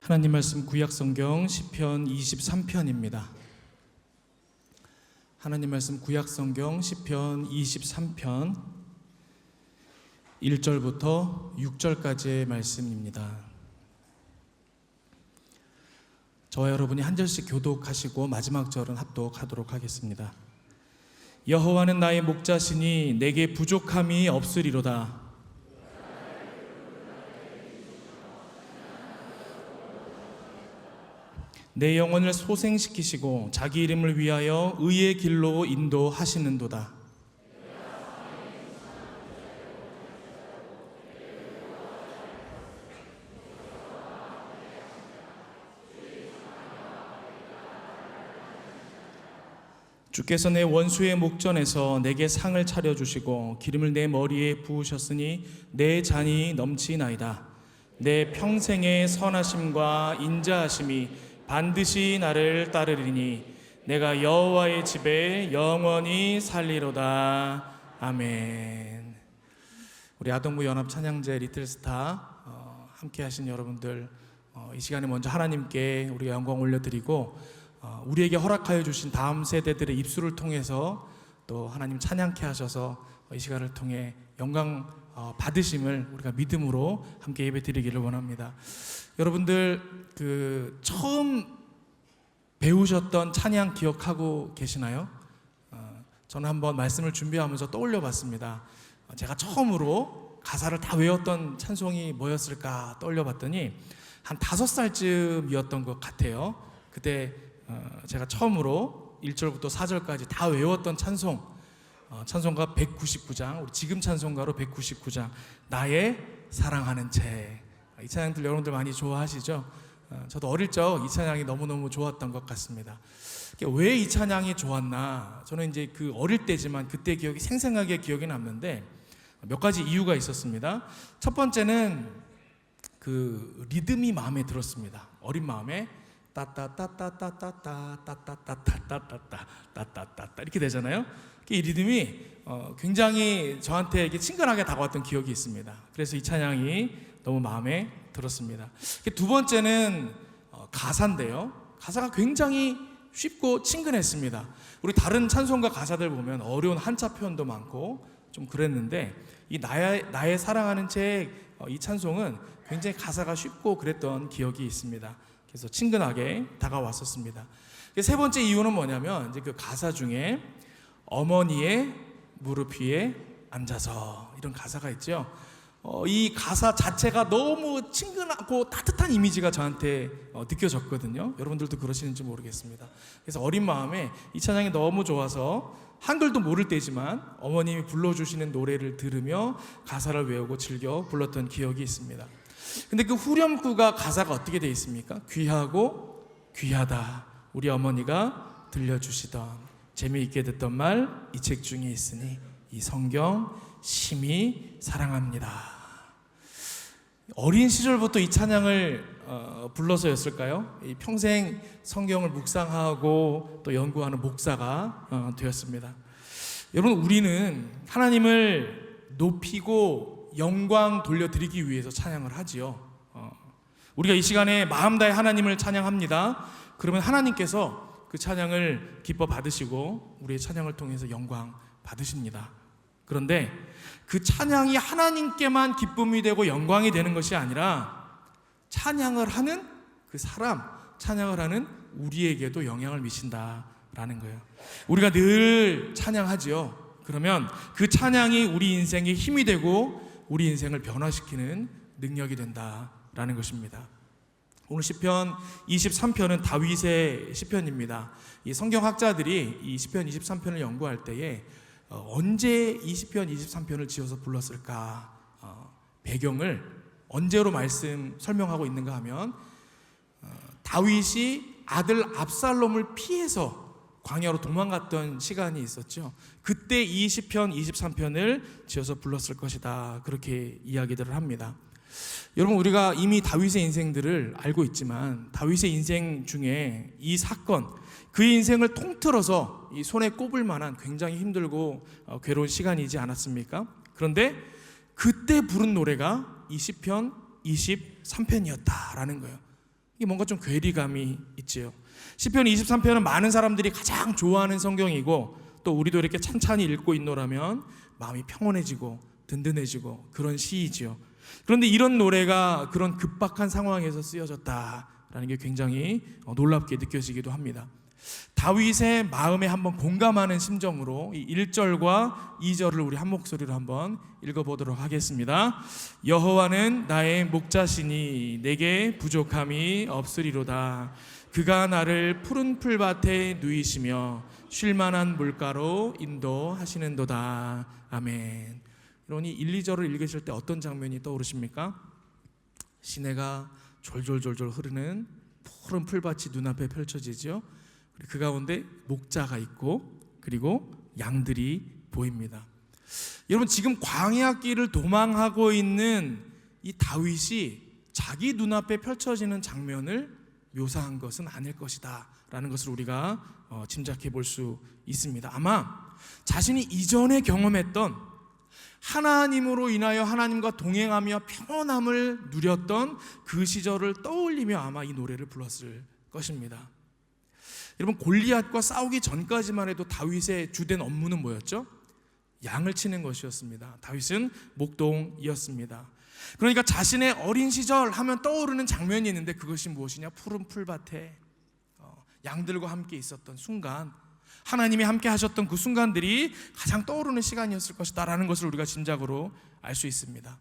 하나님 말씀 구약성경 시편 23편입니다. 하나님 말씀 구약성경 시편 23편 1절부터 6절까지의 말씀입니다. 저와 여러분이 한 절씩 교독하시고 마지막 절은 합독하도록 하겠습니다. 여호와는 나의 목자시니 내게 부족함이 없으리로다. 내 영혼을 소생시키시고 자기 이름을 위하여 의의 길로 인도하시는도다. 주께서 내 원수의 목전에서 내게 상을 차려주시고 기름을 내 머리에 부으셨으니 내 잔이 넘치나이다. 내 평생의 선하심과 인자하심이 반드시 나를 따르리니 내가 여호와의 집에 영원히 살리로다. 아멘. 우리 아동부 연합 찬양제 리틀스타 함께 하신 여러분들, 이 시간에 먼저 하나님께 우리가 영광 올려드리고 우리에게 허락하여 주신 다음 세대들의 입술을 통해서 또 하나님 찬양케 하셔서 이 시간을 통해 영광 받으심을 우리가 믿음으로 함께 예배드리기를 원합니다. 여러분들 처음 배우셨던 찬양 기억하고 계시나요? 저는 한번 말씀을 준비하면서 떠올려 봤습니다. 제가 처음으로 가사를 다 외웠던 찬송이 뭐였을까 떠올려 봤더니 한 5살쯤이었던 것 같아요. 그때 제가 처음으로 1절부터 4절까지 다 외웠던 찬송가 199장, 우리 지금 찬송가로 199장, 나의 사랑하는 채. 이 찬양들 여러분들 많이 좋아하시죠? 저도 어릴 적 이 찬양이 너무너무 좋았던 것 같습니다. 왜 이 찬양이 좋았나? 저는 이제 어릴 때지만 그때 기억이 생생하게 기억이 남는데 몇 가지 이유가 있었습니다. 첫 번째는 리듬이 마음에 들었습니다. 어린 마음에 따따따따따따따따따따따따따따따 이렇게 되잖아요. 이 리듬이 굉장히 저한테 이렇게 친근하게 다가왔던 기억이 있습니다. 그래서 이 찬양이 너무 마음에 들었습니다. 두 번째는 가사인데요. 가사가 굉장히 쉽고 친근했습니다. 우리 다른 찬송가 가사들 보면 어려운 한자 표현도 많고 좀 그랬는데 이 나의 사랑하는 책, 이 찬송은 굉장히 가사가 쉽고 그랬던 기억이 있습니다. 그래서 친근하게 다가왔었습니다. 세 번째 이유는 뭐냐면 이제 가사 중에 어머니의 무릎 위에 앉아서 이런 가사가 있죠. 이 가사 자체가 너무 친근하고 따뜻한 이미지가 저한테 느껴졌거든요. 여러분들도 그러시는지 모르겠습니다. 그래서 어린 마음에 이 찬양이 너무 좋아서 한글도 모를 때지만 어머님이 불러주시는 노래를 들으며 가사를 외우고 즐겨 불렀던 기억이 있습니다. 근데 후렴구가 가사가 어떻게 되어 있습니까? 귀하고 귀하다 우리 어머니가 들려주시던 재미있게 듣던 말 이 책 중에 있으니 이 성경 심히 사랑합니다. 어린 시절부터 이 찬양을 불러서였을까요? 평생 성경을 묵상하고 또 연구하는 목사가 되었습니다. 여러분, 우리는 하나님을 높이고 영광 돌려드리기 위해서 찬양을 하지요. 우리가 이 시간에 마음 다해 하나님을 찬양합니다. 그러면 하나님께서 그 찬양을 기뻐 받으시고 우리의 찬양을 통해서 영광 받으십니다. 그런데 그 찬양이 하나님께만 기쁨이 되고 영광이 되는 것이 아니라 찬양을 하는 그 사람, 찬양을 하는 우리에게도 영향을 미친다라는 거예요. 우리가 늘 찬양하지요. 그러면 그 찬양이 우리 인생에 힘이 되고 우리 인생을 변화시키는 능력이 된다라는 것입니다. 오늘 시편 23편은 다윗의 시편입니다. 이 성경학자들이 이 시편 23편을 연구할 때에 언제 이 시편 23편을 지어서 불렀을까, 배경을 언제로 설명하고 있는가 하면 다윗이 아들 압살롬을 피해서 광야로 도망갔던 시간이 있었죠. 그때 이 시편 23편을 지어서 불렀을 것이다, 그렇게 이야기들을 합니다. 여러분, 우리가 이미 다윗의 인생들을 알고 있지만 다윗의 인생 중에 이 사건, 그의 인생을 통틀어서 이 손에 꼽을 만한 굉장히 힘들고 괴로운 시간이지 않았습니까? 그런데 그때 부른 노래가 이 시편 23편이었다라는 거예요. 이게 뭔가 좀 괴리감이 있지요. 시편 23편은 많은 사람들이 가장 좋아하는 성경이고 또 우리도 이렇게 찬찬히 읽고 있노라면 마음이 평온해지고 든든해지고 그런 시이지요. 그런데 이런 노래가 그런 급박한 상황에서 쓰여졌다라는 게 굉장히 놀랍게 느껴지기도 합니다. 다윗의 마음에 한번 공감하는 심정으로 이 1절과 2절을 우리 한 목소리로 한번 읽어보도록 하겠습니다. 여호와는 나의 목자시니 내게 부족함이 없으리로다. 그가 나를 푸른 풀밭에 누이시며 쉴만한 물가로 인도하시는도다. 아멘. 여러분이 1, 2절을 읽으실 때 어떤 장면이 떠오르십니까? 시내가 졸졸졸졸 흐르는 푸른 풀밭이 눈앞에 펼쳐지죠. 그 가운데 목자가 있고 그리고 양들이 보입니다. 여러분 지금 광야길을 도망하고 있는 이 다윗이 자기 눈앞에 펼쳐지는 장면을 묘사한 것은 아닐 것이다 라는 것을 우리가 짐작해 볼 수 있습니다. 아마 자신이 이전에 경험했던 하나님으로 인하여 하나님과 동행하며 평온함을 누렸던 그 시절을 떠올리며 아마 이 노래를 불렀을 것입니다. 여러분 골리앗과 싸우기 전까지만 해도 다윗의 주된 업무는 뭐였죠? 양을 치는 것이었습니다. 다윗은 목동이었습니다. 그러니까 자신의 어린 시절 하면 떠오르는 장면이 있는데 그것이 무엇이냐? 푸른 풀밭에 양들과 함께 있었던 순간, 하나님이 함께 하셨던 그 순간들이 가장 떠오르는 시간이었을 것이다 라는 것을 우리가 짐작으로 알 수 있습니다.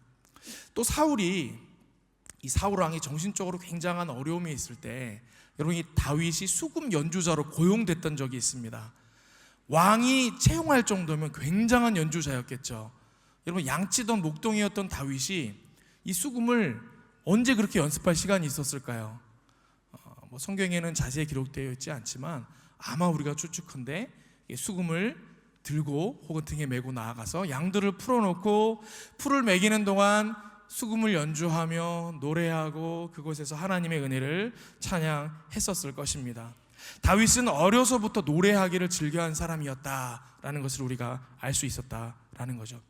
또 이 사울 왕이 정신적으로 굉장한 어려움이 있을 때 여러분 이 다윗이 수금 연주자로 고용됐던 적이 있습니다. 왕이 채용할 정도면 굉장한 연주자였겠죠. 여러분 양치던 목동이었던 다윗이 이 수금을 언제 그렇게 연습할 시간이 있었을까요? 성경에는 자세히 기록되어 있지 않지만 아마 우리가 추측한데 수금을 들고 혹은 등에 메고 나아가서 양들을 풀어놓고 풀을 먹이는 동안 수금을 연주하며 노래하고 그곳에서 하나님의 은혜를 찬양했었을 것입니다. 다윗은 어려서부터 노래하기를 즐겨한 사람이었다라는 것을 우리가 알 수 있었다라는 거죠.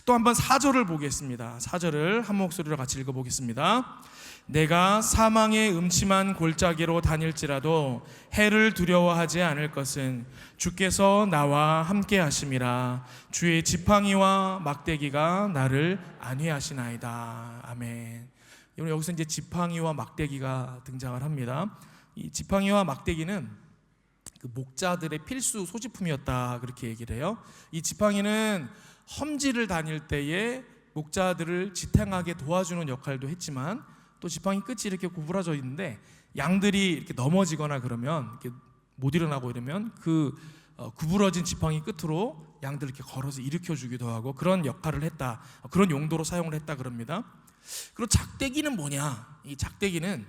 또 한번 4절을 보겠습니다. 4절을 한 목소리로 같이 읽어보겠습니다. 내가 사망의 음침한 골짜기로 다닐지라도 해를 두려워하지 않을 것은 주께서 나와 함께 하심이라. 주의 지팡이와 막대기가 나를 안위하시나이다. 아멘. 여기서 이제 지팡이와 막대기가 등장을 합니다. 이 지팡이와 막대기는 그 목자들의 필수 소지품이었다 그렇게 얘기를 해요. 이 지팡이는 험지를 다닐 때에 목자들을 지탱하게 도와주는 역할도 했지만 또 지팡이 끝이 이렇게 구부러져 있는데 양들이 이렇게 넘어지거나 그러면 이렇게 못 일어나고 이러면 그 구부러진 지팡이 끝으로 양들을 이렇게 걸어서 일으켜주기도 하고 그런 역할을 했다, 그런 용도로 사용을 했다 그럽니다. 그리고 작대기는 뭐냐? 이 작대기는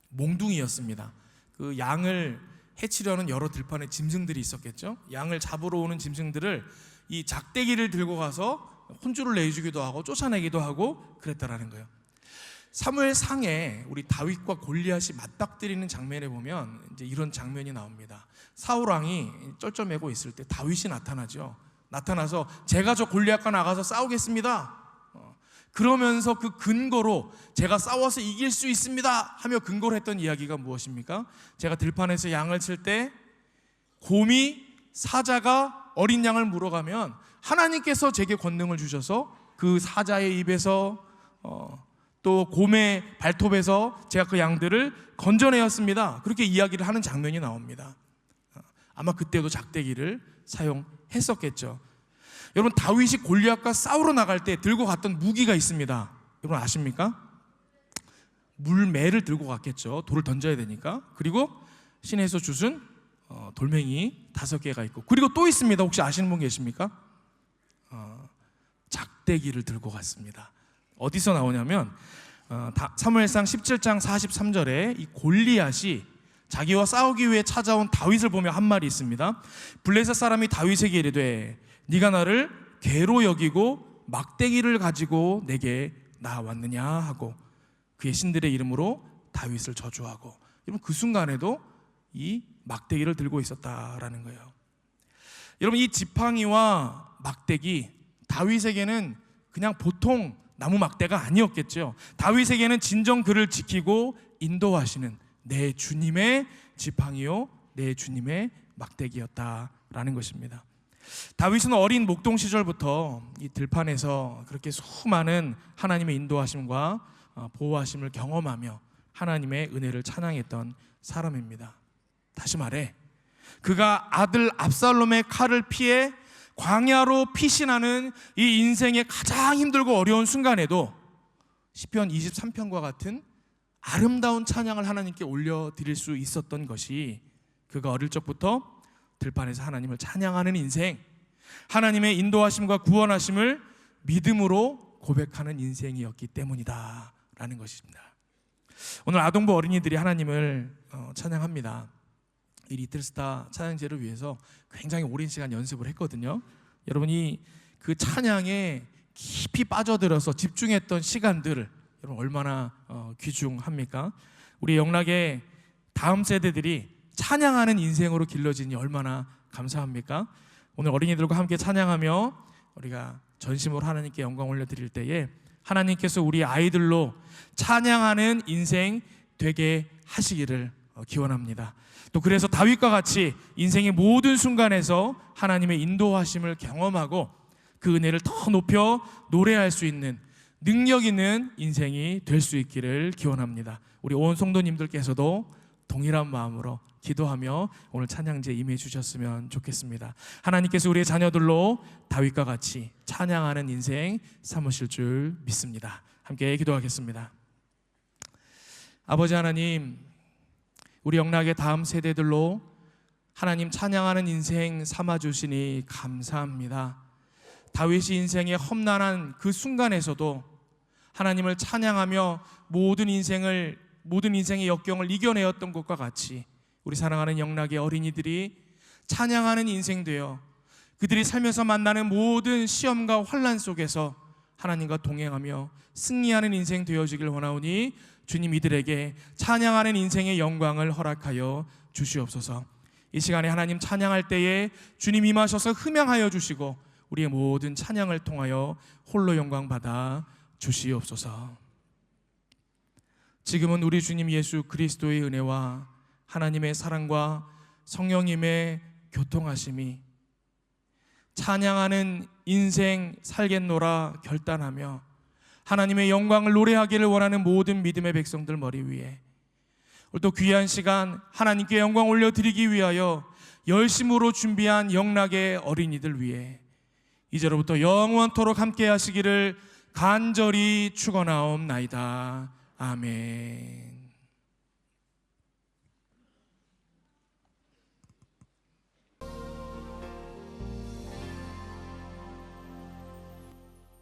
몽둥이였습니다. 그 양을 해치려는 여러 들판의 짐승들이 있었겠죠. 양을 잡으러 오는 짐승들을 이 작대기를 들고 가서 혼쭐을 내주기도 하고 쫓아내기도 하고 그랬다라는 거예요. 사무엘상에 우리 다윗과 골리앗이 맞닥뜨리는 장면에 보면 이제 이런 장면이 나옵니다. 사울 왕이 쩔쩔매고 있을 때 다윗이 나타나죠. 나타나서 제가 저 골리앗과 나가서 싸우겠습니다. 그러면서 그 근거로 제가 싸워서 이길 수 있습니다 하며 근거로 했던 이야기가 무엇입니까? 제가 들판에서 양을 칠 때 곰이 사자가 어린 양을 물어가면 하나님께서 제게 권능을 주셔서 그 사자의 입에서 또 곰의 발톱에서 제가 그 양들을 건져내었습니다. 그렇게 이야기를 하는 장면이 나옵니다. 아마 그때도 작대기를 사용했었겠죠. 여러분 다윗이 골리앗과 싸우러 나갈 때 들고 갔던 무기가 있습니다. 여러분 아십니까? 물매를 들고 갔겠죠. 돌을 던져야 되니까. 그리고 시내에서 주순 돌멩이 5개가 있고 그리고 또 있습니다. 혹시 아시는 분 계십니까? 작대기를 들고 갔습니다. 어디서 나오냐면 사무엘상 17장 43절에 이 골리앗이 자기와 싸우기 위해 찾아온 다윗을 보며 한 말이 있습니다. 블레셋 사람이 다윗에게 이르되 네가 나를 개로 여기고 막대기를 가지고 내게 나왔느냐 하고 그의 신들의 이름으로 다윗을 저주하고 여러분 그 순간에도 이 막대기를 들고 있었다라는 거예요. 여러분 이 지팡이와 막대기 다윗에게는 그냥 보통 나무 막대가 아니었겠죠. 다윗에게는 진정 그를 지키고 인도하시는 내 주님의 지팡이요 내 주님의 막대기였다라는 것입니다. 다윗은 어린 목동 시절부터 이 들판에서 그렇게 수많은 하나님의 인도하심과 보호하심을 경험하며 하나님의 은혜를 찬양했던 사람입니다. 다시 말해 그가 아들 압살롬의 칼을 피해 광야로 피신하는 이 인생의 가장 힘들고 어려운 순간에도 시편 23편과 같은 아름다운 찬양을 하나님께 올려드릴 수 있었던 것이 그가 어릴 적부터 들판에서 하나님을 찬양하는 인생, 하나님의 인도하심과 구원하심을 믿음으로 고백하는 인생이었기 때문이다 라는 것입니다. 오늘 아동부 어린이들이 하나님을 찬양합니다. 이 리틀스타 찬양제를 위해서 굉장히 오랜 시간 연습을 했거든요. 여러분이 그 찬양에 깊이 빠져들어서 집중했던 시간들을 여러분 얼마나 귀중합니까? 우리 영락의 다음 세대들이 찬양하는 인생으로 길러지니 얼마나 감사합니까? 오늘 어린이들과 함께 찬양하며 우리가 전심으로 하나님께 영광 올려드릴 때에 하나님께서 우리 아이들로 찬양하는 인생 되게 하시기를 기원합니다. 또 그래서 다윗과 같이 인생의 모든 순간에서 하나님의 인도하심을 경험하고 그 은혜를 더 높여 노래할 수 있는 능력 있는 인생이 될 수 있기를 기원합니다. 우리 온 성도님들께서도 동일한 마음으로 기도하며 오늘 찬양제에 임해 주셨으면 좋겠습니다. 하나님께서 우리의 자녀들로 다윗과 같이 찬양하는 인생 삼으실 줄 믿습니다. 함께 기도하겠습니다. 아버지 하나님, 우리 영락의 다음 세대들로 하나님 찬양하는 인생 삼아주시니 감사합니다. 다윗이 인생의 험난한 그 순간에서도 하나님을 찬양하며 모든 인생의 역경을 이겨내었던 것과 같이 우리 사랑하는 영락의 어린이들이 찬양하는 인생 되어 그들이 살면서 만나는 모든 시험과 환난 속에서 하나님과 동행하며 승리하는 인생 되어지길 원하오니 주님 이들에게 찬양하는 인생의 영광을 허락하여 주시옵소서. 이 시간에 하나님 찬양할 때에 주님 임하셔서 흠양하여 주시고 우리의 모든 찬양을 통하여 홀로 영광 받아 주시옵소서. 지금은 우리 주님 예수 그리스도의 은혜와 하나님의 사랑과 성령님의 교통하심이 찬양하는 인생 살겠노라 결단하며 하나님의 영광을 노래하기를 원하는 모든 믿음의 백성들 머리 위에 오늘 또 귀한 시간 하나님께 영광 올려드리기 위하여 열심으로 준비한 영락의 어린이들 위해 이제로부터 영원토록 함께 하시기를 간절히 축원하옵나이다. 아멘.